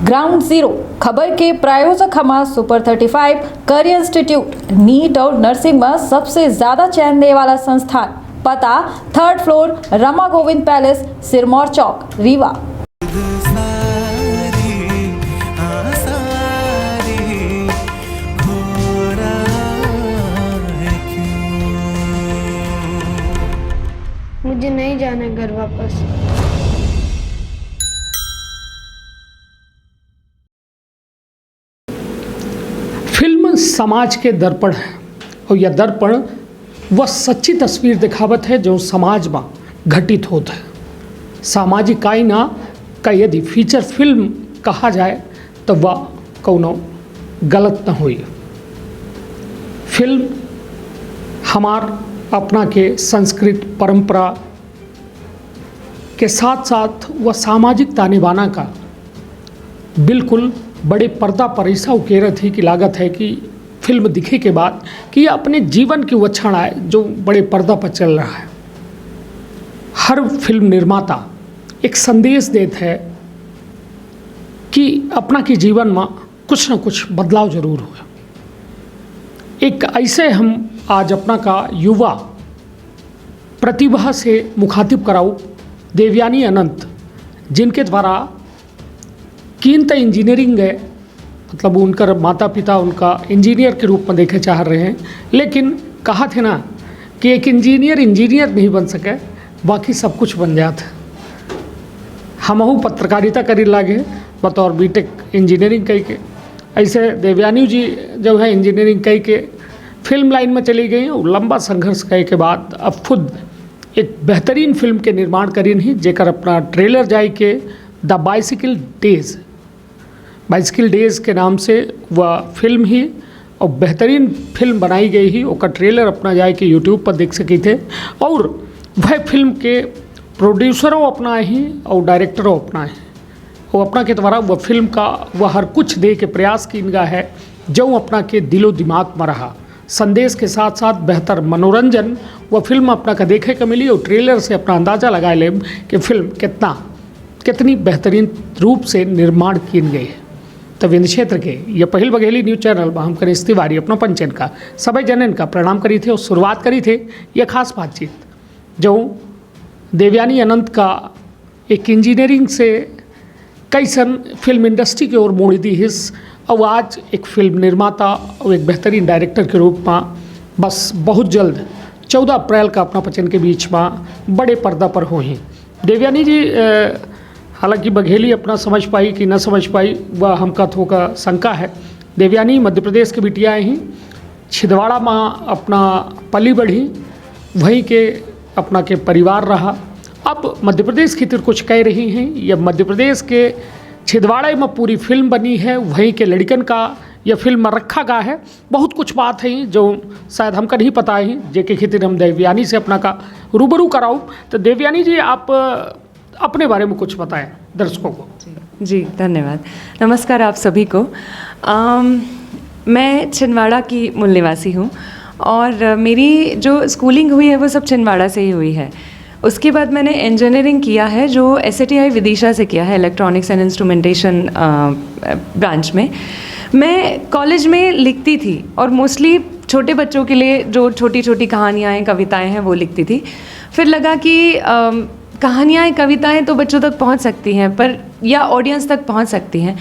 Ground zero खबर के प्रायोजक हमारा सुपर 35 करियर इंस्टीट्यूट नीट और नर्सिंग में सबसे ज्यादा चयन देने वाला संस्थान। पता 3rd floor Rama Govind Palace, Sirmour Chowk, Rewa. मुझे नहीं जाना घर वापस। फिल्म समाज के दर्पण है और यह दर्पण वह सच्ची तस्वीर दिखावत है जो समाज में घटित होता है। सामाजिक आईना का यदि फीचर फिल्म कहा जाए तो वह कौनो गलत न हुई। फिल्म हमार अपना के संस्कृत परंपरा के साथ साथ वह सामाजिक तानेबाना का बिल्कुल बड़े पर्दा पर ऐसा उकेरत थी कि लागत है कि फिल्म दिखे के बाद कि यह अपने जीवन की वह क्षण है जो बड़े पर्दा पर चल रहा है। हर फिल्म निर्माता एक संदेश देता है कि अपना के जीवन में कुछ न कुछ बदलाव जरूर हो। एक ऐसे हम आज अपना का युवा प्रतिभा से मुखातिब कराऊँ देवयानी अनंत, जिनके द्वारा कीनता इंजीनियरिंग है, मतलब उनका माता पिता उनका इंजीनियर के रूप में देखे चाह रहे हैं, लेकिन कहा थे ना कि एक इंजीनियर नहीं बन सके, बाकी सब कुछ बन जाता। हमहू पत्रकारिता करी लागे बतौर बीटेक इंजीनियरिंग कई के। ऐसे देवयानी जी जो है इंजीनियरिंग कई के फिल्म लाइन में चली गई और लंबा संघर्ष कई के बाद अब खुद एक बेहतरीन फिल्म के निर्माण करी नहीं, जेकर अपना ट्रेलर जाए के द बाइसिकल डेज़ के नाम से वह फिल्म ही और बेहतरीन फिल्म बनाई गई ही। उसका ट्रेलर अपना जाए कि यूट्यूब पर देख सके थे और वह फिल्म के प्रोड्यूसरों अपना ही और डायरेक्टरों अपना है। वो अपना के द्वारा वह फिल्म का वह हर कुछ दे के प्रयास की इनका है जो अपना के दिलो दिमाग में रहा। संदेश के साथ साथ बेहतर मनोरंजन वह फिल्म अपना का देखे को मिली और ट्रेलर से अपना अंदाज़ा लगा ले कि फिल्म कितनी बेहतरीन रूप से निर्माण की गई है। तो विंध्य क्षेत्र के ये पहल बघेली न्यूज़ चैनल में हम करें तिवारी अपना पंचन का सभी जनन का प्रणाम करी थे और शुरुआत करी थे यह खास बातचीत जो देवयानी अनंत का एक इंजीनियरिंग से कैसन फिल्म इंडस्ट्री की ओर मोड़ दी हिस्स और आज एक फिल्म निर्माता और एक बेहतरीन डायरेक्टर के रूप में बस बहुत जल्द 14 अप्रैल का अपना पचन के बीच में बड़े पर्दा पर हुई। देवयानी जी हालांकि बघेली अपना समझ पाई कि न समझ पाई वह हमका थोड़ा शंका है। देवयानी मध्य प्रदेश के बिटिया ही छिंदवाड़ा में अपना पली बढ़ी, वहीं के अपना के परिवार रहा। अब मध्य प्रदेश की तरफ कुछ कह रही हैं, यह मध्य प्रदेश के छिंदवाड़ा में पूरी फिल्म बनी है, वहीं के लड़कन का यह फिल्म में रखा गया है। बहुत कुछ बात है जो शायद हमका नहीं पता है, जेके खातिर हम देवयानी से अपना का रूबरू कराऊँ। तो देवयानी जी आप अपने बारे में कुछ बताएं दर्शकों को। जी धन्यवाद। नमस्कार आप सभी को। मैं छिंदवाड़ा की मूल निवासी हूँ और मेरी जो स्कूलिंग हुई है वो सब छिंदवाड़ा से ही हुई है। उसके बाद मैंने इंजीनियरिंग किया है जो SATI विदिशा से किया है, इलेक्ट्रॉनिक्स एंड इंस्ट्रूमेंटेशन ब्रांच में। मैं कॉलेज में लिखती थी और मोस्टली छोटे बच्चों के लिए जो छोटी छोटी कहानियाँ हैं, कविताएं हैं वो लिखती थी। फिर लगा कि कहानियाँ कविताएं तो बच्चों तक पहुँच सकती हैं पर या ऑडियंस तक पहुँच सकती हैं,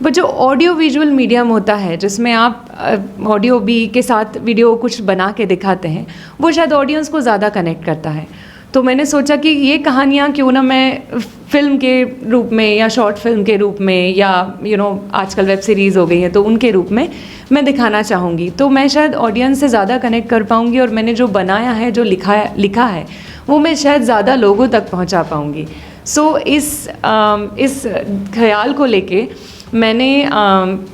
पर जो ऑडियो विजुअल मीडियम होता है जिसमें आप ऑडियो भी के साथ वीडियो कुछ बना के दिखाते हैं वो शायद ऑडियंस को ज़्यादा कनेक्ट करता है। तो मैंने सोचा कि ये कहानियाँ क्यों ना मैं फिल्म के रूप में या शॉर्ट फिल्म के रूप में या आजकल वेब सीरीज़ हो गई है तो उनके रूप में मैं दिखाना चाहूँगी, तो मैं शायद ऑडियंस से ज़्यादा कनेक्ट कर पाऊँगी और मैंने जो बनाया है जो लिखा है वो मैं शायद ज़्यादा लोगों तक पहुँचा पाऊँगी। सो इस ख्याल को लेके मैंने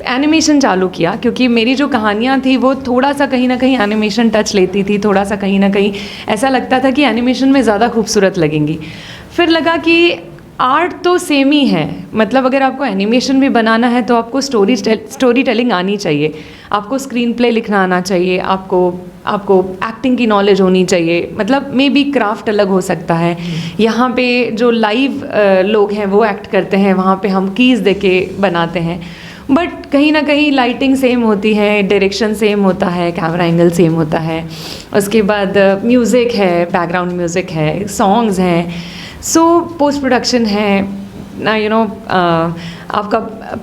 एनिमेशन चालू किया, क्योंकि मेरी जो कहानियाँ थी वो थोड़ा सा कहीं ना कहीं एनिमेशन टच लेती थी, थोड़ा सा कहीं ना कहीं ऐसा लगता था कि एनिमेशन में ज़्यादा खूबसूरत लगेंगी। फिर लगा कि आर्ट तो सेम ही है, मतलब अगर आपको एनिमेशन भी बनाना है तो आपको स्टोरी टेलिंग आनी चाहिए, आपको स्क्रीन प्ले लिखना आना चाहिए, आपको एक्टिंग की नॉलेज होनी चाहिए, मतलब मे बी क्राफ्ट अलग हो सकता है। यहाँ पे जो लाइव लोग हैं वो एक्ट करते हैं, वहाँ पे हम कीज़ दे के बनाते हैं, बट कहीं ना कहीं लाइटिंग सेम होती है, डायरेक्शन सेम होता है, कैमरा एंगल सेम होता है, उसके बाद म्यूज़िक है, बैकग्राउंड म्यूज़िक है, सॉन्ग्स हैं, सो पोस्ट प्रोडक्शन है ना, आपका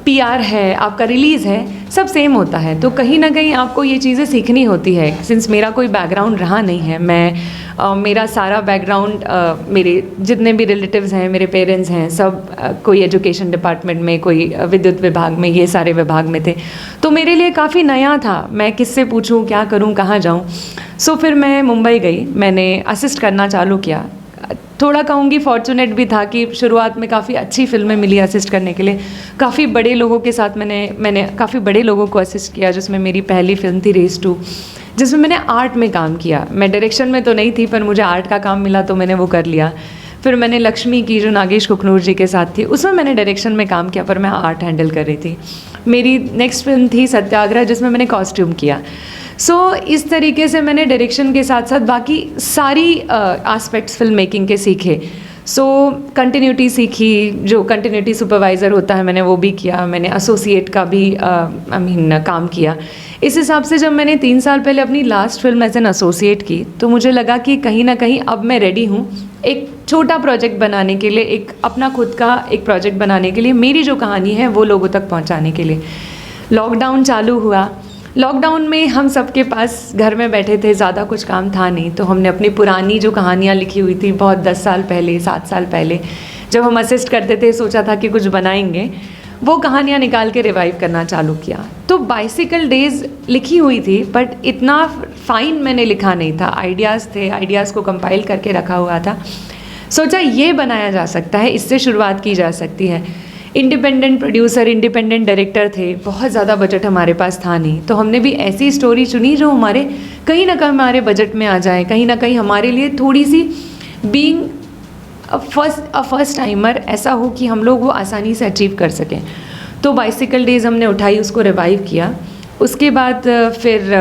पीआर है, आपका रिलीज़ है, सब सेम होता है। तो कहीं ना कहीं आपको ये चीज़ें सीखनी होती है। सिंस मेरा कोई बैकग्राउंड रहा नहीं है, मेरा सारा बैकग्राउंड, मेरे जितने भी रिलेटिव्स हैं, मेरे पेरेंट्स हैं, सब कोई एजुकेशन डिपार्टमेंट में, कोई विद्युत विभाग में, ये सारे विभाग में थे, तो मेरे लिए काफ़ी नया था, मैं किससे पूछूं, क्या करूं, कहाँ जाऊं। सो फिर मैं मुंबई गई, मैंने असिस्ट करना चालू किया। थोड़ा कहूँगी फॉर्चुनेट भी था कि शुरुआत में काफ़ी अच्छी फिल्में मिली असिस्ट करने के लिए, काफ़ी बड़े लोगों के साथ मैंने काफ़ी बड़े लोगों को असिस्ट किया, जिसमें मेरी पहली फिल्म थी रेस 2, जिसमें मैंने आर्ट में काम किया। मैं डायरेक्शन में तो नहीं थी, पर मुझे आर्ट का काम मिला तो मैंने वो कर लिया। फिर मैंने लक्ष्मी की, जो नागेश कुकनूर जी के साथ थी, उसमें मैंने डायरेक्शन में काम किया, पर मैं आर्ट हैंडल कर रही थी। मेरी नेक्स्ट फिल्म थी सत्याग्रह, जिसमें मैंने कॉस्ट्यूम किया। सो इस तरीके से मैंने डायरेक्शन के साथ साथ बाकी सारी एस्पेक्ट्स फिल्म मेकिंग के सीखे। सो कंटिन्यूटी सीखी, जो कंटिन्यूटी सुपरवाइज़र होता है मैंने वो भी किया, मैंने एसोसिएट का भी काम किया। इस हिसाब से जब मैंने 3 साल पहले अपनी last film as an associate की, तो मुझे लगा कि कहीं ना कहीं अब मैं रेडी हूँ एक छोटा प्रोजेक्ट बनाने के लिए, एक अपना खुद का एक प्रोजेक्ट बनाने के लिए, मेरी जो कहानी है वो लोगों तक पहुँचाने के लिए। लॉकडाउन चालू हुआ, लॉकडाउन में हम सबके पास घर में बैठे थे, ज़्यादा कुछ काम था नहीं, तो हमने अपनी पुरानी जो कहानियाँ लिखी हुई थी बहुत 10 साल पहले, 7 साल पहले जब हम असिस्ट करते थे, सोचा था कि कुछ बनाएंगे, वो कहानियाँ निकाल के रिवाइव करना चालू किया। तो बाइसिकल डेज़ लिखी हुई थी, बट इतना फाइन मैंने लिखा नहीं था, आइडियाज़ थे, आइडियाज़ को कंपाइल करके रखा हुआ था। सोचा ये बनाया जा सकता है, इससे शुरुआत की जा सकती है। इंडिपेंडेंट प्रोड्यूसर, इंडिपेंडेंट डायरेक्टर थे, बहुत ज़्यादा बजट हमारे पास था नहीं, तो हमने भी ऐसी स्टोरी चुनी जो हमारे कहीं ना कहीं हमारे बजट में आ जाए, कहीं ना कहीं हमारे लिए थोड़ी सी बीइंग फर्स्ट टाइमर ऐसा हो कि हम लोग वो आसानी से अचीव कर सकें। तो बाइसिकल डेज़ हमने उठाई, उसको रिवाइव किया। उसके बाद फिर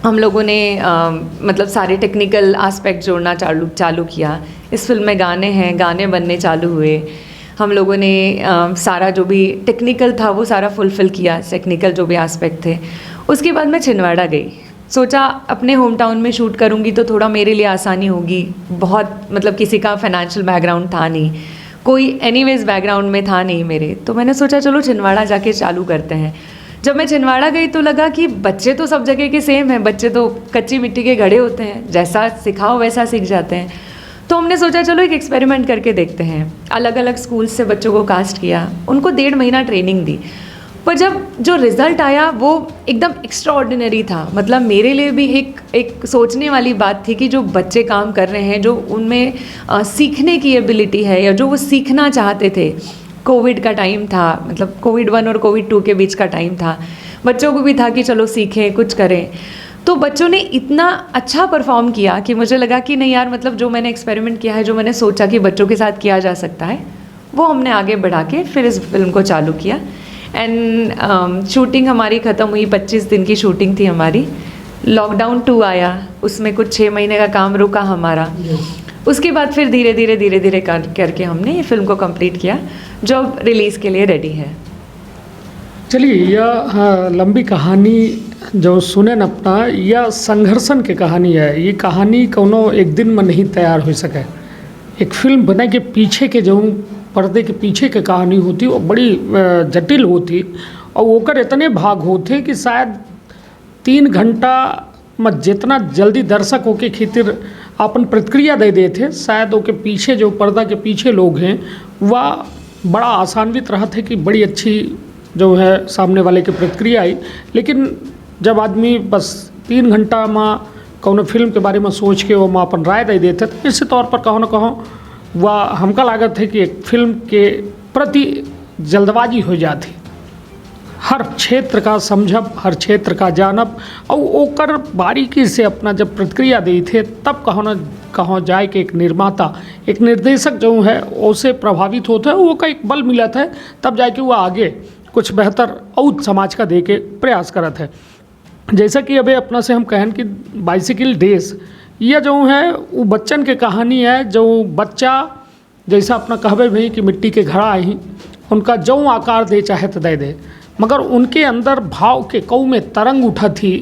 हम लोगों ने मतलब सारे टेक्निकल एस्पेक्ट जोड़ना चालू किया। इस फिल्म में गाने हैं, गाने बनने चालू हुए। हम लोगों ने सारा जो भी टेक्निकल था वो सारा फुलफ़िल किया, टेक्निकल जो भी एस्पेक्ट थे। उसके बाद मैं छिंदवाड़ा गई, सोचा अपने होम टाउन में शूट करूँगी तो थोड़ा मेरे लिए आसानी होगी। बहुत मतलब किसी का फाइनेंशियल बैकग्राउंड था नहीं, कोई एनीवेज बैकग्राउंड में था नहीं मेरे, तो मैंने सोचा चलो छिंदवाड़ा जाके चालू करते हैं। जब मैं छिंदवाड़ा गई तो लगा कि बच्चे तो सब जगह के सेम हैं, बच्चे तो कच्ची मिट्टी के घड़े होते हैं, जैसा सिखाओ वैसा सीख जाते हैं। तो हमने सोचा चलो एक एक्सपेरिमेंट करके देखते हैं। अलग अलग स्कूल्स से बच्चों को कास्ट किया, उनको 1.5 महीना ट्रेनिंग दी, पर जब जो रिज़ल्ट आया वो एकदम एक्स्ट्राऑर्डिनरी था। मतलब मेरे लिए भी एक सोचने वाली बात थी कि जो बच्चे काम कर रहे हैं, जो उनमें सीखने की एबिलिटी है या जो वो सीखना चाहते थे। कोविड का टाइम था, मतलब कोविड 1 और कोविड 2 के बीच का टाइम था, बच्चों को भी था कि चलो सीखें, कुछ करें। तो बच्चों ने इतना अच्छा परफॉर्म किया कि मुझे लगा कि नहीं यार, मतलब जो मैंने एक्सपेरिमेंट किया है, जो मैंने सोचा कि बच्चों के साथ किया जा सकता है, वो हमने आगे बढ़ा के फिर इस फिल्म को चालू किया। एंड शूटिंग हमारी ख़त्म हुई, 25 दिन की शूटिंग थी हमारी। लॉकडाउन 2 आया, उसमें कुछ 6 महीने का काम रुका हमारा। उसके बाद फिर धीरे धीरे करके हमने ये फिल्म को कंप्लीट किया, जो अब रिलीज़ के लिए रेडी है। चलिए, यह लंबी कहानी जो सुने न अपना, यह संघर्षण की कहानी है। ये कहानी कोनो एक दिन में नहीं तैयार हो सके। एक फिल्म बने के पीछे के जो पर्दे के पीछे की कहानी होती वो बड़ी जटिल होती, और ओकर इतने भाग होते कि शायद 3 घंटा में जितना जल्दी दर्शक होके खातिर अपन प्रतिक्रिया दे देते, शायद ओके पीछे जो पर्दा के पीछे लोग हैं वह बड़ा आसान्वित रहा थे कि बड़ी अच्छी जो है सामने वाले की प्रतिक्रिया आई। लेकिन जब आदमी बस 3 घंटा में कौन फिल्म के बारे में सोच के वो में अपन राय दे देते, तो इसी तौर पर कहो न कहो वह हमका लागत है कि एक फिल्म के प्रति जल्दबाजी हो जाती। हर क्षेत्र का समझब, हर क्षेत्र का जानब और ओकर बारीकी से अपना जब प्रतिक्रिया दी थे, तब कहो न कहाँ जाए कि एक निर्माता, एक निर्देशक जो है उससे प्रभावित होता है, वो का एक बल मिलत है, तब जाके वो आगे कुछ बेहतर और समाज का दे के प्रयास करत है। जैसा कि अभी अपना से हम कहन कि बाइसिकल डेज ये जो है वो बच्चन के कहानी है, जो बच्चा जैसा अपना कहबे भी कि मिट्टी के घड़ा ही उनका जो आकार दे चाहे तो दे दे, मगर उनके अंदर भाव के कऊ में तरंग उठा थी,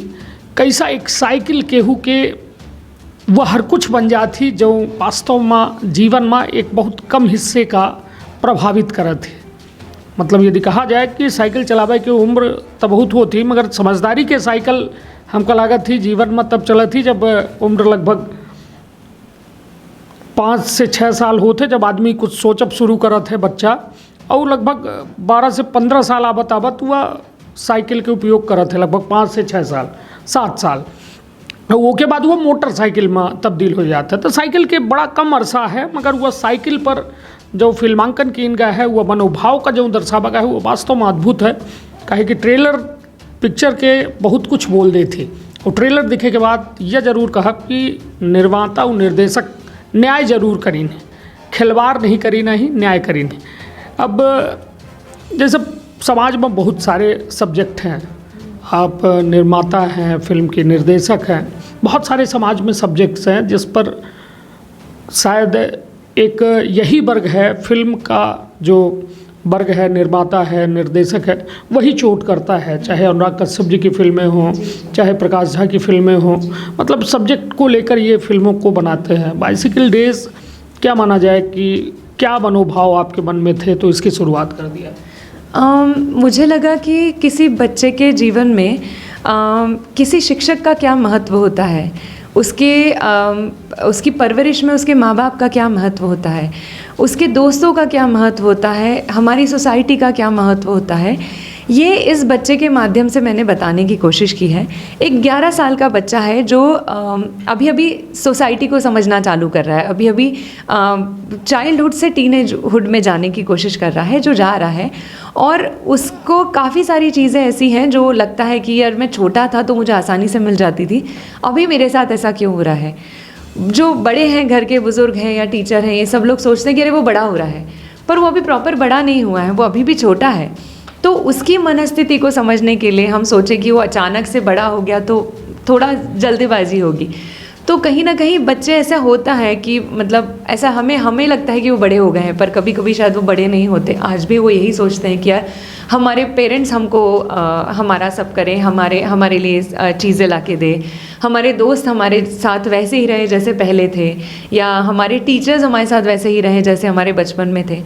कैसा एक साइकिल केहू के वह हर कुछ बन जाती जो वास्तव में जीवन में एक बहुत कम हिस्से का प्रभावित करत है। मतलब यदि कहा जाए कि साइकिल चलावे की उम्र तो बहुत होती, मगर समझदारी के साइकिल हमको लागत थी जीवन में तब चलत थी जब उम्र लगभग 5 से 6 साल होते, जब आदमी कुछ सोचब शुरू करत है बच्चा, और लगभग 12 से 15 साल आबत आबत वह साइकिल के उपयोग करत है, लगभग 5 से 6 साल 7 साल, वो के बाद वो मोटरसाइकिल में तब्दील हो जाता है। तो साइकिल के बड़ा कम अरसा है, मगर वह साइकिल पर जो फिल्मांकन की इनका है वह मनोभाव का जो दर्शावा का है वो वास्तव में अद्भुत है। कहे कि ट्रेलर पिक्चर के बहुत कुछ बोल दे थी, और ट्रेलर दिखे के बाद यह जरूर कहा कि निर्माता और निर्देशक न्याय जरूर करीन है, खिलवाड़ नहीं करी नहीं, न्याय करीन है। अब जैसे समाज में बहुत सारे सब्जेक्ट हैं, आप निर्माता हैं, फिल्म के निर्देशक हैं, बहुत सारे समाज में सब्जेक्ट्स हैं जिस पर शायद एक यही वर्ग है, फिल्म का जो वर्ग है, निर्माता है, निर्देशक है, वही चोट करता है। चाहे अनुराग कश्यप जी की फिल्में हों, चाहे प्रकाश झा की फिल्में हों, मतलब सब्जेक्ट को लेकर ये फिल्मों को बनाते हैं। बाइसिकल डेज क्या माना जाए कि क्या मनोभाव आपके मन में थे, तो इसकी शुरुआत कर दिया? मुझे लगा कि किसी बच्चे के जीवन में किसी शिक्षक का क्या महत्व होता है, उसकी परवरिश में उसके माँ बाप का क्या महत्व होता है, उसके दोस्तों का क्या महत्व होता है, हमारी सोसाइटी का क्या महत्व होता है, ये इस बच्चे के माध्यम से मैंने बताने की कोशिश की है। एक 11 साल का बच्चा है जो अभी अभी सोसाइटी को समझना चालू कर रहा है, अभी अभी चाइल्डहुड से टीनेजहुड में जाने की कोशिश कर रहा है, जो जा रहा है, और उसको काफ़ी सारी चीज़ें ऐसी हैं जो लगता है कि यार मैं छोटा था तो मुझे आसानी से मिल जाती थी, अभी मेरे साथ ऐसा क्यों हो रहा है। जो बड़े हैं, घर के बुज़ुर्ग हैं या टीचर हैं, ये सब लोग सोचते हैं कि अरे वो बड़ा हो रहा है, पर वो अभी प्रॉपर बड़ा नहीं हुआ है, वो अभी भी छोटा है। तो उसकी मनस्थिति को समझने के लिए हम सोचे कि वो अचानक से बड़ा हो गया तो थोड़ा जल्दबाजी होगी। तो कहीं ना कहीं बच्चे ऐसा होता है कि मतलब ऐसा हमें लगता है कि वो बड़े हो गए हैं, पर कभी कभी शायद वो बड़े नहीं होते। आज भी वो यही सोचते हैं कि यार हमारे पेरेंट्स हमको हमारा सब करें, हमारे लिए चीज़ें ला के दे, हमारे दोस्त हमारे साथ वैसे ही रहे जैसे पहले थे, या हमारे टीचर्स हमारे साथ वैसे ही रहे जैसे हमारे बचपन में थे।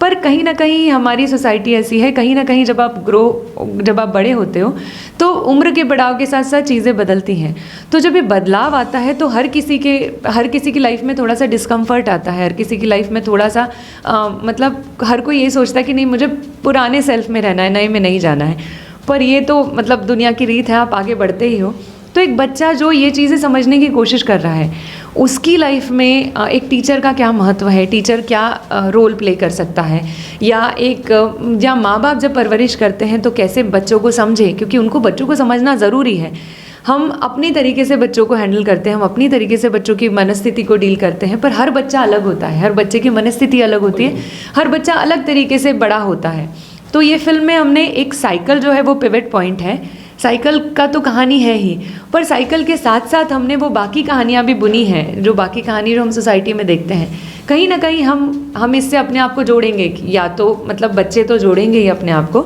पर कहीं ना कहीं हमारी सोसाइटी ऐसी है, कहीं ना कहीं जब आप बड़े होते हो तो उम्र के बढ़ाव के साथ साथ चीज़ें बदलती हैं। तो जब ये बदलाव आता है तो हर किसी की लाइफ में थोड़ा सा डिस्कम्फर्ट आता है, हर किसी की लाइफ में थोड़ा सा मतलब हर कोई ये सोचता है कि नहीं मुझे पुराने सेल्फ में रहना है, नए में नहीं जाना है। पर ये तो मतलब दुनिया की रीत है, आप आगे बढ़ते ही हो। तो एक बच्चा जो ये चीज़ें समझने की कोशिश कर रहा है, उसकी लाइफ में एक टीचर का क्या महत्व है, टीचर क्या रोल प्ले कर सकता है, या माँ बाप जब परवरिश करते हैं तो कैसे बच्चों को समझें, क्योंकि उनको बच्चों को समझना ज़रूरी है। हम अपनी तरीके से बच्चों को हैंडल करते हैं, हम अपनी तरीके से बच्चों की मनस्थिति को डील करते हैं, पर हर बच्चा अलग होता है, हर बच्चे की मनस्थिति अलग होती है, हर बच्चा अलग तरीके से बड़ा होता है। तो ये फिल्म में हमने एक साइकिल जो है वो पिवट पॉइंट है, साइकिल का तो कहानी है ही, पर साइकिल के साथ साथ हमने वो बाकी कहानियाँ भी बुनी हैं, जो बाकी कहानी जो हम सोसाइटी में देखते हैं। कहीं ना कहीं हम इससे अपने आप को जोड़ेंगे, या तो मतलब बच्चे तो जोड़ेंगे ही अपने आप को,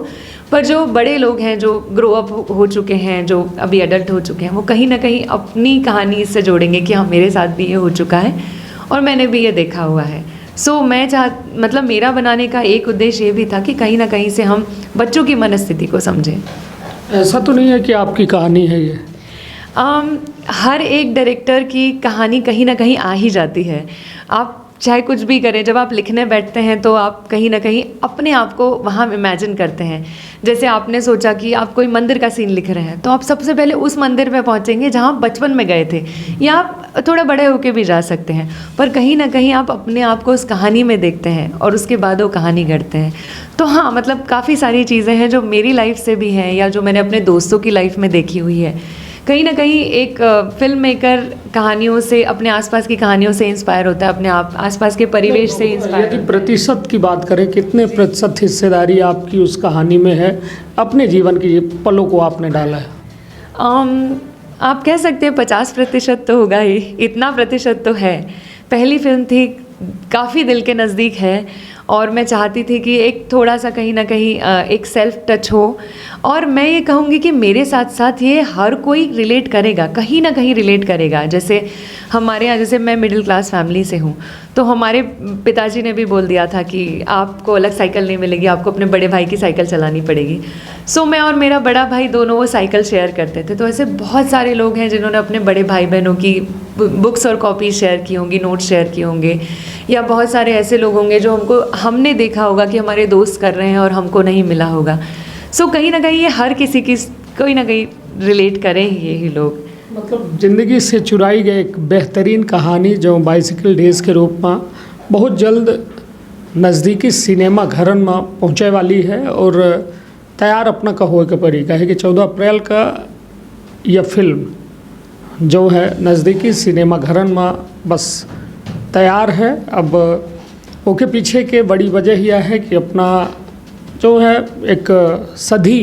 पर जो बड़े लोग हैं, जो ग्रो अप हो चुके हैं, जो अभी एडल्ट हो चुके हैं, वो कहीं ना कहीं अपनी कहानी इससे जोड़ेंगे कि हाँ मेरे साथ भी ये हो चुका है और मैंने भी ये देखा हुआ है। मतलब मेरा बनाने का एक उद्देश्य ये भी था कि कहीं ना कहीं से हम बच्चों की मनस्थिति को समझें। ऐसा तो नहीं है कि आपकी कहानी है ये? हर एक डायरेक्टर की कहानी कहीं ना कहीं आ ही जाती है। आप चाहे कुछ भी करें, जब आप लिखने बैठते हैं तो आप कहीं ना कहीं अपने आप को वहाँ इमेजिन करते हैं। जैसे आपने सोचा कि आप कोई मंदिर का सीन लिख रहे हैं, तो आप सबसे पहले उस मंदिर पे पहुँचेंगे जहाँ बचपन में गए थे, या आप थोड़ा बड़े होके भी जा सकते हैं, पर कहीं ना कहीं आप अपने आप को उस कहानी में देखते हैं और उसके बाद वो कहानी गढ़ते हैं। तो हाँ, मतलब काफ़ी सारी चीज़ें हैं जो मेरी लाइफ से भी हैं, या जो मैंने अपने दोस्तों की लाइफ में देखी हुई है। कहीं ना कहीं एक फिल्म मेकर कहानियों से, अपने आसपास की कहानियों से इंस्पायर होता है, अपने आसपास के परिवेश से इंस्पायर। यदि प्रतिशत की बात करें, कितने प्रतिशत हिस्सेदारी आपकी उस कहानी में है, अपने जीवन की पलों को आपने डाला है? आप कह सकते हैं 50% तो होगा ही, इतना प्रतिशत तो है। पहली फिल्म थी, काफ़ी दिल के नज़दीक है, और मैं चाहती थी कि एक थोड़ा सा कहीं ना कहीं एक सेल्फ टच हो। और मैं ये कहूँगी कि मेरे साथ साथ ये हर कोई रिलेट करेगा, कहीं ना कहीं रिलेट करेगा। जैसे हमारे यहाँ, जैसे मैं मिडिल क्लास फैमिली से हूँ, तो हमारे पिताजी ने भी बोल दिया था कि आपको अलग साइकिल नहीं मिलेगी, आपको अपने बड़े भाई की साइकिल चलानी पड़ेगी। सो मैं और मेरा बड़ा भाई दोनों वो साइकिल शेयर करते थे। तो ऐसे बहुत सारे लोग हैं जिन्होंने अपने बड़े भाई बहनों की बुक्स और कॉपीज शेयर की होंगी, नोट्स शेयर किए होंगे, या बहुत सारे ऐसे लोग होंगे जो हमने देखा होगा कि हमारे दोस्त कर रहे हैं और हमको नहीं मिला होगा। सो कहीं ना कहीं ये हर किसी की कोई ना कहीं रिलेट करें यही लोग। मतलब ज़िंदगी से चुराई गई एक बेहतरीन कहानी जो बाइसिकल डेज़ के रूप में बहुत जल्द नज़दीकी सिनेमा घरन में पहुँचे वाली है, और तैयार अपना कहो के परी है कि 14 अप्रैल का यह फिल्म जो है नज़दीकी सिनेमा घरन में बस तैयार है। अब उसके पीछे के बड़ी वजह यह है कि अपना जो है एक सधी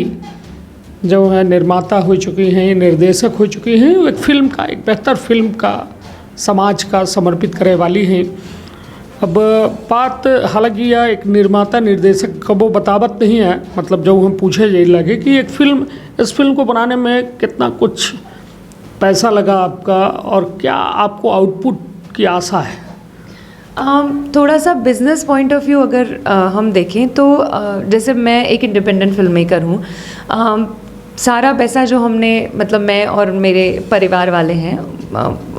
जो है निर्माता हो चुकी हैं, निर्देशक हो चुकी हैं, एक फिल्म का, एक बेहतर फिल्म का समाज का समर्पित करे वाली हैं। अब बात हालांकि यह एक निर्माता निर्देशक का वो बतावत नहीं है, मतलब जो हम पूछे यही लगे कि एक फिल्म, इस फिल्म को बनाने में कितना कुछ पैसा लगा आपका, और क्या आपको आउटपुट की आशा है? थोड़ा सा बिज़नेस पॉइंट ऑफ व्यू अगर हम देखें तो जैसे मैं एक इंडिपेंडेंट फिल्म मेकर हूँ। सारा पैसा जो हमने, मतलब मैं और मेरे परिवार वाले हैं,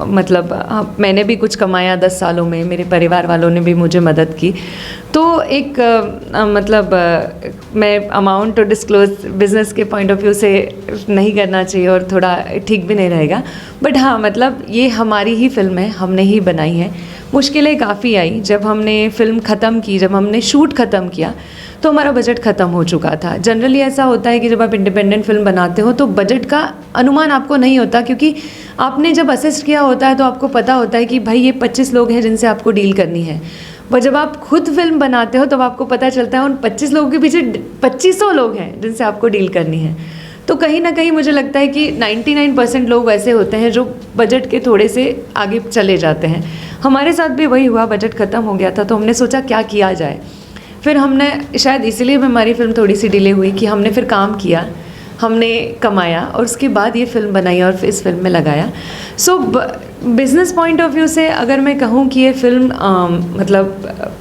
मतलब मैंने भी कुछ कमाया 10 सालों में, मेरे परिवार वालों ने भी मुझे मदद की। तो एक मतलब मैं अमाउंट डिस्क्लोज बिज़नेस के पॉइंट ऑफ व्यू से नहीं करना चाहिए और थोड़ा ठीक भी नहीं रहेगा। बट हाँ, मतलब ये हमारी ही फिल्म है, हमने ही बनाई है। मुश्किलें काफ़ी आई जब हमने फिल्म ख़त्म की, जब हमने शूट ख़त्म किया तो हमारा बजट ख़त्म हो चुका था। जनरली ऐसा होता है कि जब आप इंडिपेंडेंट फिल्म बनाते हो तो बजट का अनुमान आपको नहीं होता, क्योंकि आपने जब असिस्ट किया होता है तो आपको पता होता है कि भाई ये 25 लोग हैं जिनसे आपको डील करनी है। पर जब आप खुद फिल्म बनाते हो तब आपको पता चलता है उन 25 लोगों के पीछे 2500 लोग हैं जिनसे आपको डील करनी है। तो कहीं ना कहीं मुझे लगता है कि 99% लोग वैसे होते हैं जो बजट के थोड़े से आगे चले जाते हैं। हमारे साथ भी वही हुआ, बजट ख़त्म हो गया था तो हमने सोचा क्या किया जाए। फिर हमने, शायद इसीलिए हमारी फिल्म थोड़ी सी डिले हुई, कि हमने फिर काम किया, हमने कमाया और उसके बाद ये फिल्म बनाई और इस फिल्म में लगाया। सो बिज़नेस पॉइंट ऑफ व्यू से अगर मैं कहूँ कि ये फिल्म मतलब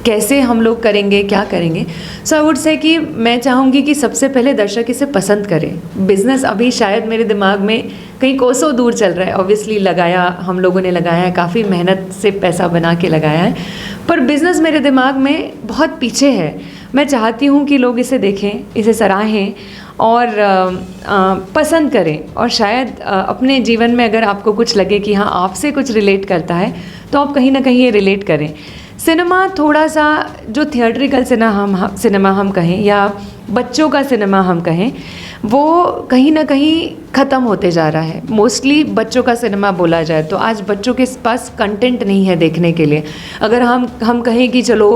कैसे हम लोग करेंगे, क्या करेंगे, सो आई वुड से कि मैं चाहूँगी कि सबसे पहले दर्शक इसे पसंद करें। बिज़नेस अभी शायद मेरे दिमाग में कहीं कोसों दूर चल रहा है। ऑब्वियसली लगाया, हम लोगों ने लगाया है, काफ़ी मेहनत से पैसा बना के लगाया है, पर बिज़नेस मेरे दिमाग में बहुत पीछे है। मैं चाहती हूँ कि लोग इसे देखें, इसे सराहें और पसंद करें, और शायद अपने जीवन में अगर आपको कुछ लगे कि हाँ आपसे कुछ रिलेट करता है तो आप कहीं ना कहीं ये रिलेट करें। सिनेमा थोड़ा सा, जो थिएट्रिकल सिनेमा हम कहें या बच्चों का सिनेमा हम कहें, वो कहीं ना कहीं ख़त्म होते जा रहा है। मोस्टली बच्चों का सिनेमा बोला जाए तो आज बच्चों के पास कंटेंट नहीं है देखने के लिए। अगर हम कहें कि चलो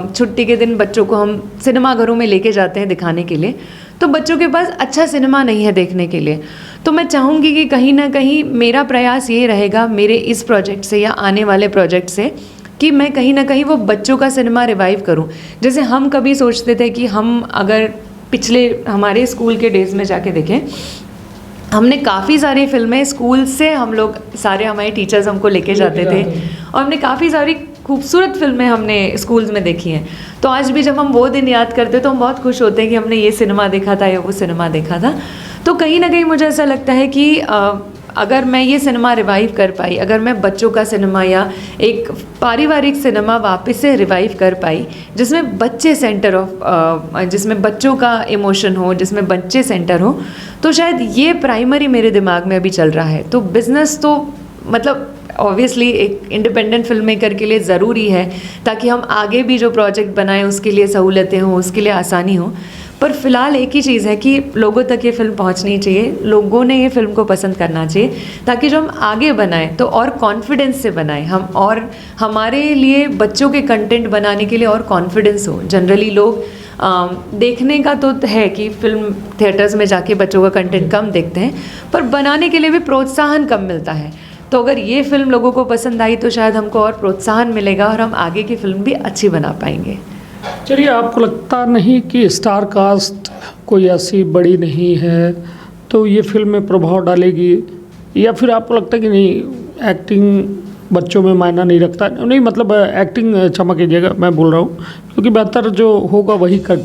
छुट्टी के दिन बच्चों को हम सिनेमा घरों में लेके जाते हैं दिखाने के लिए, तो बच्चों के पास अच्छा सिनेमा नहीं है देखने के लिए। तो मैं चाहूँगी कि कहीं ना कहीं मेरा प्रयास ये रहेगा मेरे इस प्रोजेक्ट से या आने वाले प्रोजेक्ट से, कि मैं कहीं ना कहीं वो बच्चों का सिनेमा रिवाइव करूं। जैसे हम कभी सोचते थे कि हम अगर पिछले हमारे स्कूल के डेज़ में जाके देखें, हमने काफ़ी सारी फिल्में स्कूल से, हम लोग सारे हमारे टीचर्स हमको लेके जाते थे और हमने काफ़ी सारी खूबसूरत फिल्में हमने स्कूल्स में देखी हैं। तो आज भी जब हम वो दिन याद करते तो हम बहुत खुश होते हैं कि हमने ये सिनेमा देखा था या वो सिनेमा देखा था। तो कहीं ना कहीं मुझे ऐसा लगता है कि अगर मैं ये सिनेमा रिवाइव कर पाई, अगर मैं बच्चों का सिनेमा या एक पारिवारिक सिनेमा वापस से रिवाइव कर पाई, जिसमें बच्चे सेंटर ऑफ, जिसमें बच्चों का इमोशन हो, जिसमें बच्चे सेंटर हो, तो शायद ये प्राइमरी मेरे दिमाग में अभी चल रहा है। तो बिज़नेस तो मतलब ऑब्वियसली एक इंडिपेंडेंट फिल्म मेकर के लिए ज़रूरी है, ताकि हम आगे भी जो प्रोजेक्ट बनाएं उसके लिए सहूलतें हों, उसके लिए आसानी हो। पर फिलहाल एक ही चीज़ है कि लोगों तक ये फिल्म पहुंचनी चाहिए, लोगों ने ये फिल्म को पसंद करना चाहिए, ताकि जो हम आगे बनाएं तो और कॉन्फिडेंस से बनाएं हम, और हमारे लिए बच्चों के कंटेंट बनाने के लिए और कॉन्फिडेंस हो। जनरली लोग देखने का तो है कि फिल्म थिएटर्स में जाके बच्चों का कंटेंट कम देखते हैं, पर बनाने के लिए भी प्रोत्साहन कम मिलता है। तो अगर ये फिल्म लोगों को पसंद आई तो शायद हमको और प्रोत्साहन मिलेगा और हम आगे की फिल्म भी अच्छी बना पाएंगे। चलिए, आपको लगता नहीं कि स्टार कास्ट कोई ऐसी बड़ी नहीं है तो ये फिल्म में प्रभाव डालेगी, या फिर आपको लगता है कि नहीं एक्टिंग बच्चों में मायना नहीं रखता? नहीं, मतलब एक्टिंग क्षमा कीजिएगा, मैं बोल रहा हूँ क्योंकि बेहतर जो होगा वही कर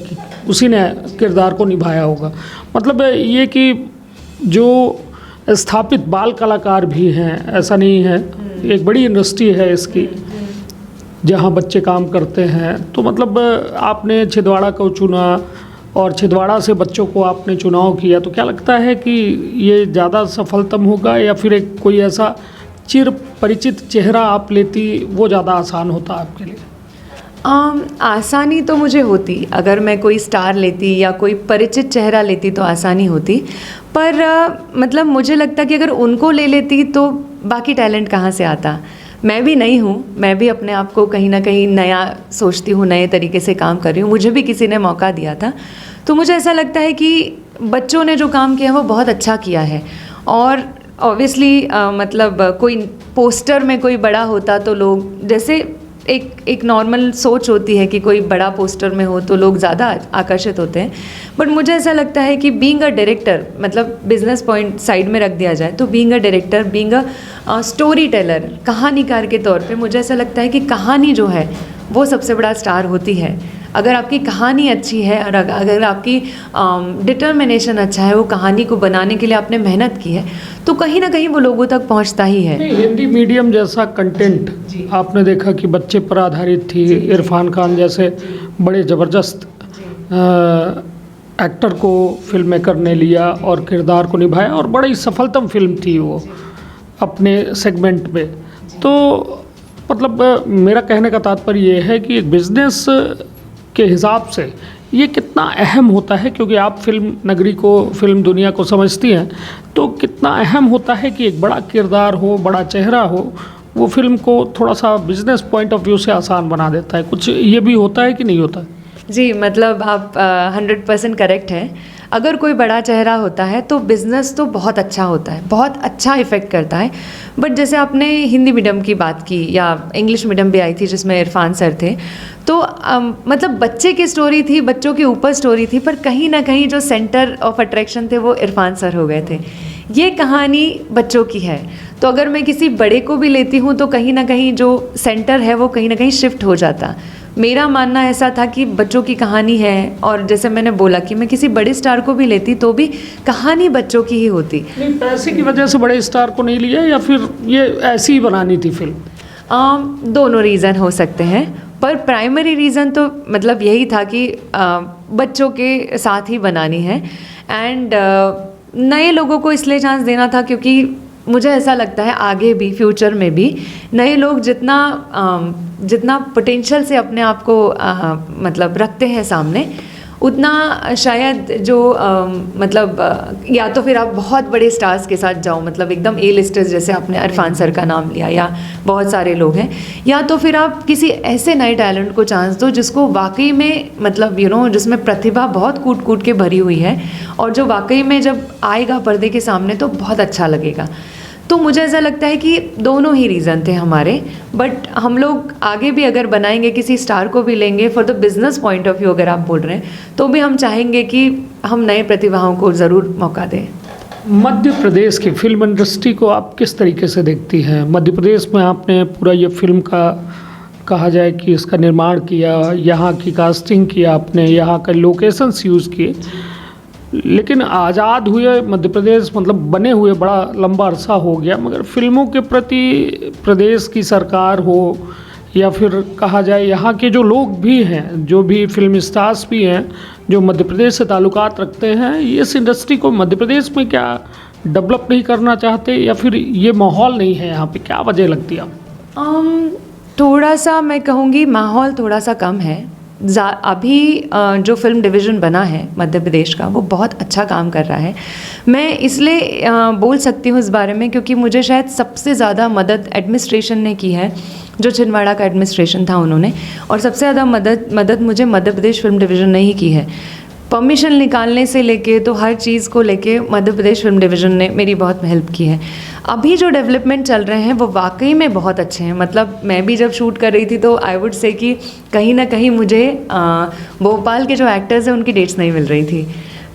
उसी ने किरदार को निभाया होगा। मतलब ये कि जो स्थापित बाल कलाकार भी हैं, ऐसा नहीं है, एक बड़ी इंडस्ट्री है इसकी जहाँ बच्चे काम करते हैं। तो मतलब आपने छिंदवाड़ा को चुना और छिंदवाड़ा से बच्चों को आपने चुनाव किया, तो क्या लगता है कि ये ज़्यादा सफलतम होगा, या फिर एक कोई ऐसा चिर परिचित चेहरा आप लेती वो ज़्यादा आसान होता आपके लिए? आसानी तो मुझे होती, अगर मैं कोई स्टार लेती या कोई परिचित चेहरा लेती तो आसानी होती, पर मतलब मुझे लगता कि अगर उनको ले लेती तो बाकी टैलेंट कहाँ से आता। मैं भी नई हूँ, मैं भी अपने आप को कहीं ना कहीं नया सोचती हूँ, नए तरीके से काम कर रही हूँ, मुझे भी किसी ने मौका दिया था। तो मुझे ऐसा लगता है कि बच्चों ने जो काम किया वो बहुत अच्छा किया है। और ऑब्वियसली मतलब कोई पोस्टर में कोई बड़ा होता तो लोग, जैसे एक नॉर्मल सोच होती है कि कोई बड़ा पोस्टर में हो तो लोग ज़्यादा आकर्षित होते हैं, बट मुझे ऐसा लगता है कि बीइंग अ डायरेक्टर, मतलब बिजनेस पॉइंट साइड में रख दिया जाए तो being a director, being a story teller, कहानीकार के तौर पे मुझे ऐसा लगता है कि कहानी जो है वो सबसे बड़ा स्टार होती है। अगर आपकी कहानी अच्छी है और अगर आपकी डिटर्मिनेशन अच्छा है, वो कहानी को बनाने के लिए आपने मेहनत की है, तो कहीं ना कहीं वो लोगों तक पहुंचता ही है। हिंदी मीडियम जैसा कंटेंट आपने देखा कि बच्चे पर आधारित थी, इरफान खान जैसे बड़े ज़बरदस्त एक्टर को फिल्म मेकर ने लिया और किरदार को निभाया, और बड़ी सफलतम फिल्म थी वो अपने सेगमेंट में। तो मतलब मेरा कहने का तात्पर्य ये है कि एक बिज़नेस के हिसाब से ये कितना अहम होता है, क्योंकि आप फिल्म नगरी को, फिल्म दुनिया को समझती हैं, तो कितना अहम होता है कि एक बड़ा किरदार हो, बड़ा चेहरा हो, वो फिल्म को थोड़ा सा बिजनेस पॉइंट ऑफ व्यू से आसान बना देता है। कुछ ये भी होता है कि नहीं होता? जी, मतलब आप 100% करेक्ट हैं। अगर कोई बड़ा चेहरा होता है तो बिज़नेस तो बहुत अच्छा होता है, बहुत अच्छा इफ़ेक्ट करता है। बट जैसे आपने हिंदी मीडियम की बात की या इंग्लिश मीडियम भी आई थी जिसमें इरफान सर थे, तो मतलब बच्चे की स्टोरी थी, बच्चों के ऊपर स्टोरी थी, पर कहीं ना कहीं जो सेंटर ऑफ अट्रैक्शन थे वो इरफान सर हो गए थे। ये कहानी बच्चों की है, तो अगर मैं किसी बड़े को भी लेती हूँ तो कहीं ना कहीं जो सेंटर है वो कहीं ना कहीं शिफ्ट हो जाता। मेरा मानना ऐसा था कि बच्चों की कहानी है, और जैसे मैंने बोला कि मैं किसी बड़े स्टार को भी लेती तो भी कहानी बच्चों की ही होती। नहीं, पैसे की वजह से बड़े स्टार को नहीं लिया, या फिर ये ऐसी ही बनानी थी फिल्म? दोनों रीज़न हो सकते हैं, पर प्राइमरी रीज़न तो मतलब यही था कि बच्चों के साथ ही बनानी है। एंड नए लोगों को इसलिए चांस देना था क्योंकि मुझे ऐसा लगता है आगे भी, फ्यूचर में भी नए लोग जितना पोटेंशियल से अपने आप को मतलब रखते हैं सामने, उतना शायद जो मतलब या तो फिर आप बहुत बड़े स्टार्स के साथ जाओ, मतलब एकदम ए लिस्टर्स, जैसे आपने इरफान सर का नाम लिया या बहुत सारे लोग हैं, या तो फिर आप किसी ऐसे नए टैलेंट को चांस दो जिसको वाकई में मतलब जिसमें प्रतिभा बहुत कूट कूट के भरी हुई है, और जो वाकई में जब आएगा पर्दे के सामने तो बहुत अच्छा लगेगा। तो मुझे ऐसा लगता है कि दोनों ही रीज़न थे हमारे, बट हम लोग आगे भी अगर बनाएंगे, किसी स्टार को भी लेंगे for the business point of view अगर आप बोल रहे हैं, तो भी हम चाहेंगे कि हम नए प्रतिभाओं को ज़रूर मौका दें। मध्य प्रदेश की फिल्म इंडस्ट्री को आप किस तरीके से देखती हैं? मध्य प्रदेश में आपने पूरा ये फिल्म का कहा जाए कि इसका निर्माण किया, यहाँ की कास्टिंग किया आपने, यहाँ के लोकेशंस यूज़ किए, लेकिन आज़ाद हुए मध्य प्रदेश मतलब बने हुए बड़ा लंबा अरसा हो गया, मगर फिल्मों के प्रति प्रदेश की सरकार हो या फिर कहा जाए यहाँ के जो लोग भी हैं, जो भी फिल्म स्टार्स भी हैं जो मध्य प्रदेश से ताल्लुकात रखते हैं, इस इंडस्ट्री को मध्य प्रदेश में क्या डेवलप नहीं करना चाहते, या फिर ये माहौल नहीं है यहाँ पे? क्या वजह लगती है? थोड़ा सा मैं कहूँगी माहौल थोड़ा सा कम है, अभी जो फिल्म डिवीज़न बना है मध्य प्रदेश का वो बहुत अच्छा काम कर रहा है। मैं इसलिए बोल सकती हूँ इस बारे में क्योंकि मुझे शायद सबसे ज़्यादा मदद एडमिनिस्ट्रेशन ने की है, जो छिंदवाड़ा का एडमिनिस्ट्रेशन था उन्होंने, और सबसे ज़्यादा मदद मुझे मध्य प्रदेश फिल्म डिवीज़न ने ही की है। परमिशन निकालने से लेके तो हर चीज़ को लेके मध्य प्रदेश फिल्म डिवीज़न ने मेरी बहुत हेल्प की है। अभी जो डेवलपमेंट चल रहे हैं वो वाकई में बहुत अच्छे हैं। मतलब मैं भी जब शूट कर रही थी तो आई वुड से कि कहीं ना कहीं मुझे भोपाल के जो एक्टर्स हैं उनकी डेट्स नहीं मिल रही थी,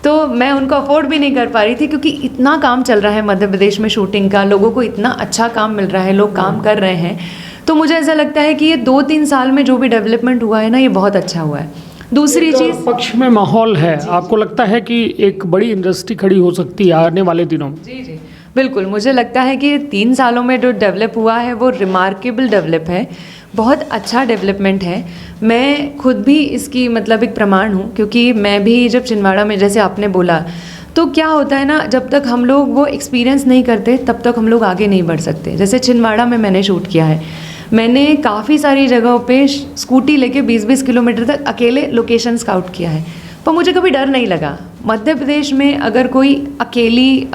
तो मैं उनको अफोर्ड भी नहीं कर पा रही थी क्योंकि इतना काम चल रहा है मध्य प्रदेश में शूटिंग का, लोगों को इतना अच्छा काम मिल रहा है, लोग काम कर रहे हैं। तो मुझे ऐसा लगता है कि ये 2-3 साल में जो भी डेवलपमेंट हुआ है ना, ये बहुत अच्छा हुआ है। दूसरी चीज़, पक्ष में माहौल है, आपको लगता है कि एक बड़ी इंडस्ट्री खड़ी हो सकती है आने वाले दिनों में? जी बिल्कुल, मुझे लगता है कि 3 सालों में जो डेवलप हुआ है वो रिमार्केबल डेवलप है, बहुत अच्छा डेवलपमेंट है। मैं खुद भी इसकी मतलब एक प्रमाण हूँ क्योंकि मैं भी जब छिंदवाड़ा में, जैसे आपने बोला, तो क्या होता है ना, जब तक हम लोग वो एक्सपीरियंस नहीं करते तब तक हम लोग आगे नहीं बढ़ सकते। जैसे छिंदवाड़ा में मैंने शूट किया है, मैंने काफ़ी सारी जगहों पे स्कूटी लेके 20-20 किलोमीटर तक अकेले लोकेशन स्काउट किया है, पर मुझे कभी डर नहीं लगा। मध्य प्रदेश में अगर कोई अकेली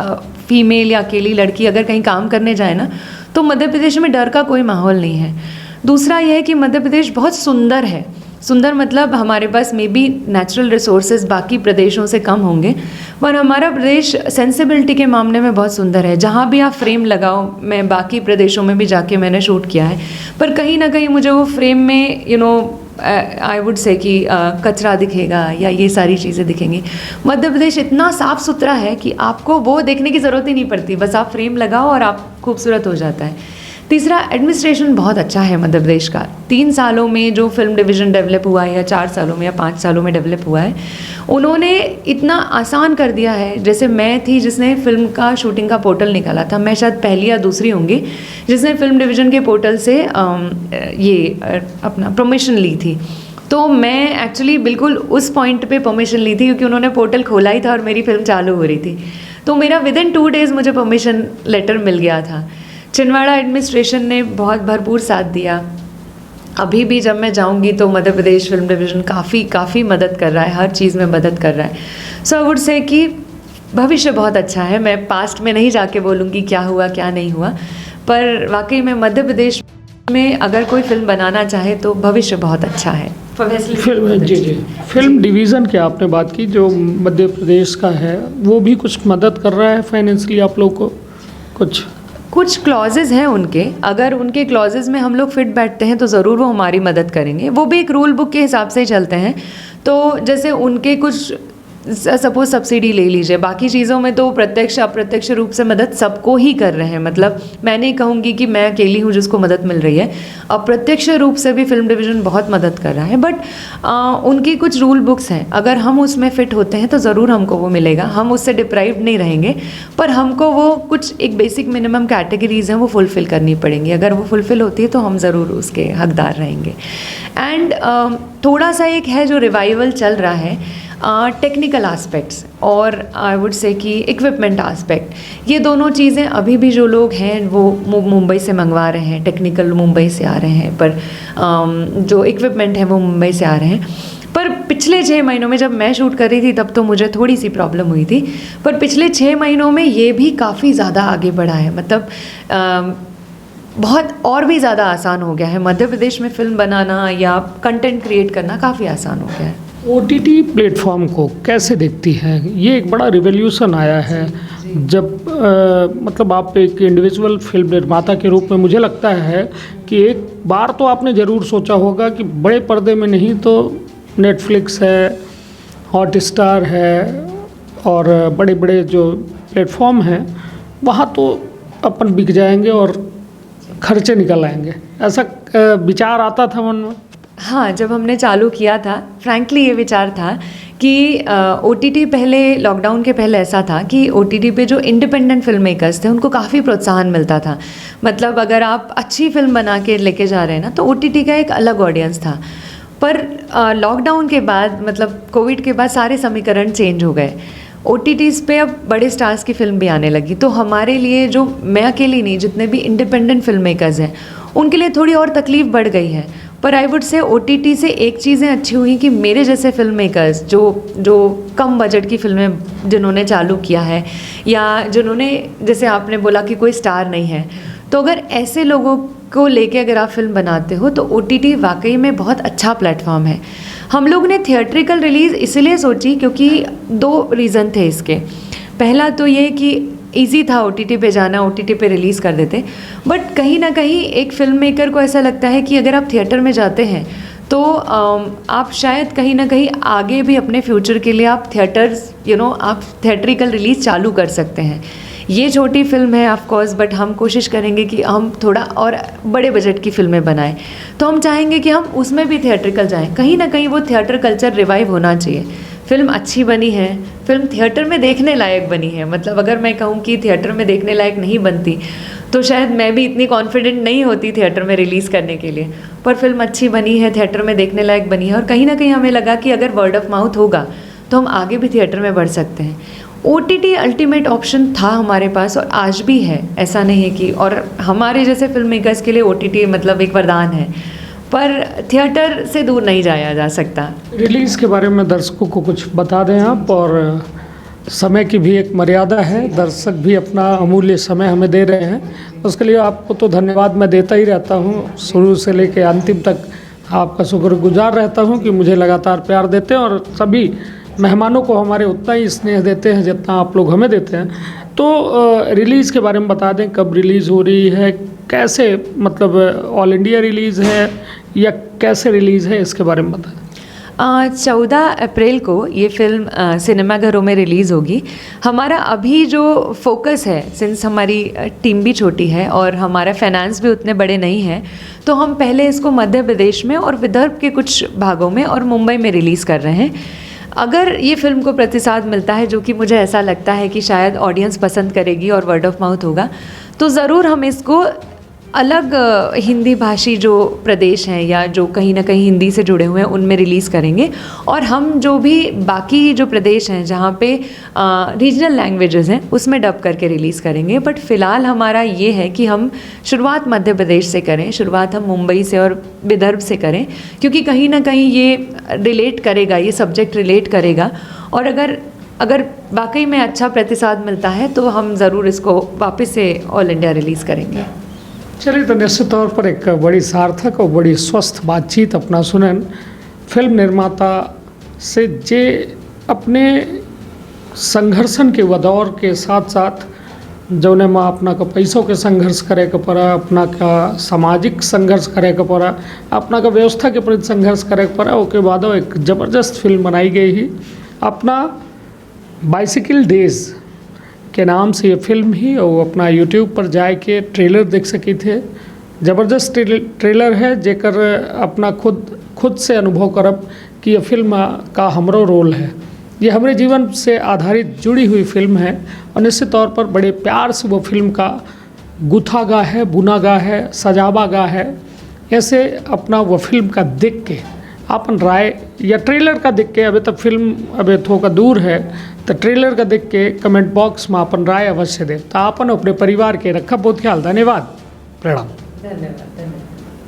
फीमेल या अकेली लड़की अगर कहीं काम करने जाए ना, तो मध्य प्रदेश में डर का कोई माहौल नहीं है। दूसरा यह है कि मध्य प्रदेश बहुत सुंदर है। सुंदर मतलब हमारे पास मे बी नेचुरल रिसोर्सेज बाकी प्रदेशों से कम होंगे, पर हमारा प्रदेश सेंसिबिलिटी के मामले में बहुत सुंदर है। जहाँ भी आप फ्रेम लगाओ, मैं बाकी प्रदेशों में भी जाके मैंने शूट किया है, पर कहीं ना कहीं मुझे वो फ्रेम में आई वुड से कि कचरा दिखेगा या ये सारी चीज़ें दिखेंगी। मध्य प्रदेश इतना साफ़ सुथरा है कि आपको वो देखने की ज़रूरत ही नहीं पड़ती, बस आप फ्रेम लगाओ और आप खूबसूरत हो जाता है। तीसरा, एडमिनिस्ट्रेशन बहुत अच्छा है मध्य प्रदेश का। 3 सालों में जो फिल्म डिवीज़न डेवलप हुआ है, या 4 सालों में या 5 सालों में डेवलप हुआ है, उन्होंने इतना आसान कर दिया है। जैसे मैं थी जिसने फिल्म का शूटिंग का पोर्टल निकाला था, मैं शायद पहली या दूसरी होंगी जिसने फिल्म डिवीज़न के पोर्टल से अपना परमिशन ली थी। तो मैं एक्चुअली बिल्कुल उस पॉइंट पे परमिशन ली थी क्योंकि उन्होंने पोर्टल खोला ही था और मेरी फिल्म चालू हो रही थी, तो मेरा विदिन 2 डेज़ मुझे परमिशन लेटर मिल गया था। छिंदवाड़ा एडमिनिस्ट्रेशन ने बहुत भरपूर साथ दिया। अभी भी जब मैं जाऊंगी तो मध्य प्रदेश फिल्म डिवीज़न काफ़ी मदद कर रहा है, हर चीज़ में मदद कर रहा है। सो आई वुड से कि भविष्य बहुत अच्छा है। मैं पास्ट में नहीं जाके बोलूँगी क्या हुआ क्या नहीं हुआ, पर वाकई में मध्य प्रदेश में अगर कोई फिल्म बनाना चाहे तो भविष्य बहुत अच्छा है। फिल्म डिवीज़न की आपने बात की, जो मध्य प्रदेश का है वो भी कुछ मदद कर रहा है फाइनेंशियली आप लोग को? कुछ क्लॉजेज हैं उनके, अगर उनके क्लॉजेज में हम लोग फिट बैठते हैं तो ज़रूर वो हमारी मदद करेंगे। वो भी एक रूल बुक के हिसाब से ही चलते हैं। तो जैसे उनके कुछ सपोज सब्सिडी ले लीजिए, बाकी चीज़ों में तो प्रत्यक्ष अप्रत्यक्ष रूप से मदद सबको ही कर रहे हैं। मतलब मैं नहीं कहूँगी कि मैं अकेली हूँ जिसको मदद मिल रही है, अप्रत्यक्ष रूप से भी फिल्म डिवीज़न बहुत मदद कर रहा है। बट उनकी कुछ रूल बुक्स हैं, अगर हम उसमें फ़िट होते हैं तो ज़रूर हमको वो मिलेगा, हम उससे डिप्राइव्ड नहीं रहेंगे, पर हमको वो कुछ एक बेसिक मिनिमम कैटेगरीज हैं वो फुलफ़िल करनी पड़ेंगी। अगर वो फुलफ़िल होती है तो हम ज़रूर उसके हकदार रहेंगे। एंड थोड़ा सा एक है जो रिवाइवल चल रहा है, टेक्निकल आस्पेक्ट्स और आई वुड से कि इक्विपमेंट आस्पेक्ट, ये दोनों चीज़ें अभी भी जो लोग हैं वो मुंबई से मंगवा रहे हैं, टेक्निकल मुंबई से आ रहे हैं, पर जो इक्विपमेंट है वो मुंबई से आ रहे हैं। पर पिछले 6 महीनों में जब मैं शूट कर रही थी तब तो मुझे थोड़ी सी प्रॉब्लम हुई थी, पर पिछले 6 महीनों में ये भी काफ़ी ज़्यादा आगे बढ़ा है। मतलब बहुत और भी ज़्यादा आसान हो गया है मध्य प्रदेश में फ़िल्म बनाना या कंटेंट क्रिएट करना, काफ़ी आसान हो गया है। OTT प्लेटफॉर्म को कैसे देखती हैं? ये एक बड़ा रिवोल्यूशन आया है। जब मतलब आप एक इंडिविजुअल फिल्म निर्माता के रूप में मुझे लगता है कि एक बार तो आपने ज़रूर सोचा होगा कि बड़े पर्दे में नहीं तो नेटफ्लिक्स है, हॉटस्टार है और बड़े बड़े जो प्लेटफॉर्म हैं वहाँ तो अपन बिक जाएंगे और खर्चे निकल आएंगे, ऐसा विचार आता था मन में? हाँ, जब हमने चालू किया था फ्रैंकली ये विचार था कि OTT पहले, लॉकडाउन के पहले ऐसा था कि OTT पे जो इंडिपेंडेंट फिल्म मेकर्स थे उनको काफ़ी प्रोत्साहन मिलता था। मतलब अगर आप अच्छी फिल्म बना के लेके जा रहे हैं ना तो OTT का एक अलग ऑडियंस था। पर लॉकडाउन के बाद, मतलब कोविड के बाद सारे समीकरण चेंज हो गए। OTTs पे अब बड़े स्टार्स की फिल्म भी आने लगी, तो हमारे लिए, जो मैं अकेली नहीं, जितने भी इंडिपेंडेंट फिल्म मेकर्स हैं उनके लिए थोड़ी और तकलीफ़ बढ़ गई है। पर आई वुड से OTT से एक चीज़ें अच्छी हुई कि मेरे जैसे फिल्म मेकर्स जो कम बजट की फिल्में जिन्होंने चालू किया है, या जिन्होंने, जैसे आपने बोला कि कोई स्टार नहीं है, तो अगर ऐसे लोगों को लेके अगर आप फिल्म बनाते हो तो OTT वाकई में बहुत अच्छा प्लेटफॉर्म है। हम लोग ने थिएट्रिकल रिलीज़ इसलिए सोची क्योंकि 2 रीज़न थे इसके। पहला तो ये कि इजी था OTT पे जाना, OTT पे रिलीज़ कर देते, बट कहीं ना कहीं एक फिल्म मेकर को ऐसा लगता है कि अगर आप थिएटर में जाते हैं तो आप शायद कहीं ना कहीं आगे भी अपने फ्यूचर के लिए आप आप थिएट्रिकल रिलीज़ चालू कर सकते हैं। ये छोटी फिल्म है ऑफ कोर्स, बट हम कोशिश करेंगे कि हम थोड़ा और बड़े बजट की फिल्में बनाएं, तो हम चाहेंगे कि हम उसमें भी थिएट्रिकल जाएं। कहीं ना कहीं वो थिएटर कल्चर रिवाइव होना चाहिए। फिल्म अच्छी बनी है, फिल्म थिएटर में देखने लायक बनी है, मतलब अगर मैं कहूँ कि थिएटर में देखने लायक नहीं बनती तो शायद मैं भी इतनी कॉन्फिडेंट नहीं होती थिएटर में रिलीज़ करने के लिए, पर फिल्म अच्छी बनी है, थिएटर में देखने लायक बनी है, और कहीं ना कहीं हमें लगा कि अगर वर्ड ऑफ माउथ होगा तो हम आगे भी थिएटर में बढ़ सकते हैं। OTT अल्टीमेट ऑप्शन था हमारे पास और आज भी है, ऐसा नहीं है कि, और हमारे जैसे फिल्म मेकर्स के लिए OTT मतलब एक वरदान है, पर थिएटर से दूर नहीं जाया जा सकता। रिलीज़ के बारे में दर्शकों को कुछ बता दें आप, और समय की भी एक मर्यादा है, दर्शक भी अपना अमूल्य समय हमें दे रहे हैं, उसके लिए आपको तो धन्यवाद मैं देता ही रहता हूँ, शुरू से लेकर अंतिम तक आपका शुक्रगुजार रहता हूँ कि मुझे लगातार प्यार देते हैं और सभी मेहमानों को हमारे उतना ही स्नेह देते हैं जितना आप लोग हमें देते हैं। तो रिलीज़ के बारे में बता दें, कब रिलीज़ हो रही है, कैसे, मतलब ऑल इंडिया रिलीज़ है या कैसे रिलीज़ है, इसके बारे में बताएं। 14 अप्रैल को ये फिल्म सिनेमाघरों में रिलीज़ होगी। हमारा अभी जो फोकस है, सिंस हमारी टीम भी छोटी है और हमारा फाइनेंस भी उतने बड़े नहीं हैं, तो हम पहले इसको मध्य प्रदेश में और विदर्भ के कुछ भागों में और मुंबई में रिलीज़ कर रहे हैं। अगर ये फ़िल्म को प्रतिसाद मिलता है, जो कि मुझे ऐसा लगता है कि शायद ऑडियंस पसंद करेगी और वर्ड ऑफ माउथ होगा, तो ज़रूर हम इसको अलग हिंदी भाषी जो प्रदेश हैं या जो कहीं ना कहीं हिंदी से जुड़े हुए हैं उनमें रिलीज़ करेंगे, और हम जो भी बाकी जो प्रदेश हैं जहाँ पे रीजनल लैंग्वेजेस हैं उसमें डब करके रिलीज़ करेंगे। बट फ़िलहाल हमारा ये है कि हम शुरुआत मध्य प्रदेश से करें, शुरुआत हम मुंबई से और विदर्भ से करें, क्योंकि कहीं ना कहीं ये रिलेट करेगा, ये सब्जेक्ट रिलेट करेगा, और अगर वाकई में अच्छा प्रतिसाद मिलता है तो हम ज़रूर इसको वापस से ऑल इंडिया रिलीज़ करेंगे। चलिए, तो निश्चित तौर पर एक बड़ी सार्थक और बड़ी स्वस्थ बातचीत अपना सुनन फिल्म निर्माता से, जे अपने संघर्षन के दौर के साथ साथ जौने में अपना का पैसों के संघर्ष करे के पड़ा, अपना का सामाजिक संघर्ष करे के पड़ा, अपना का व्यवस्था के प्रति संघर्ष करे के पड़ा, उसके बाद एक ज़बरदस्त फिल्म बनाई गई ही अपना बाइसिकल डेज़ के नाम से ये फिल्म ही, और अपना यूट्यूब पर जाए के ट्रेलर देख सकी थे। ज़बरदस्त ट्रेलर है, जेकर अपना खुद से अनुभव करब कि ये फिल्म का हमरो रोल है। ये हमारे जीवन से आधारित जुड़ी हुई फिल्म है, और निश्चित तौर पर बड़े प्यार से वो फिल्म का गुथा गा है, बुना गा है, सजावा गा है। ऐसे अपना वो फिल्म का देख के अपन राय, या ट्रेलर का देख के, अभी तक फिल्म अभी थोड़ा दूर है, तो ट्रेलर का देख के कमेंट बॉक्स में अपन राय अवश्य दे। तो अपन अपने परिवार के रखा बहुत ख्याल। धन्यवाद, प्रणाम। धन्यवाद।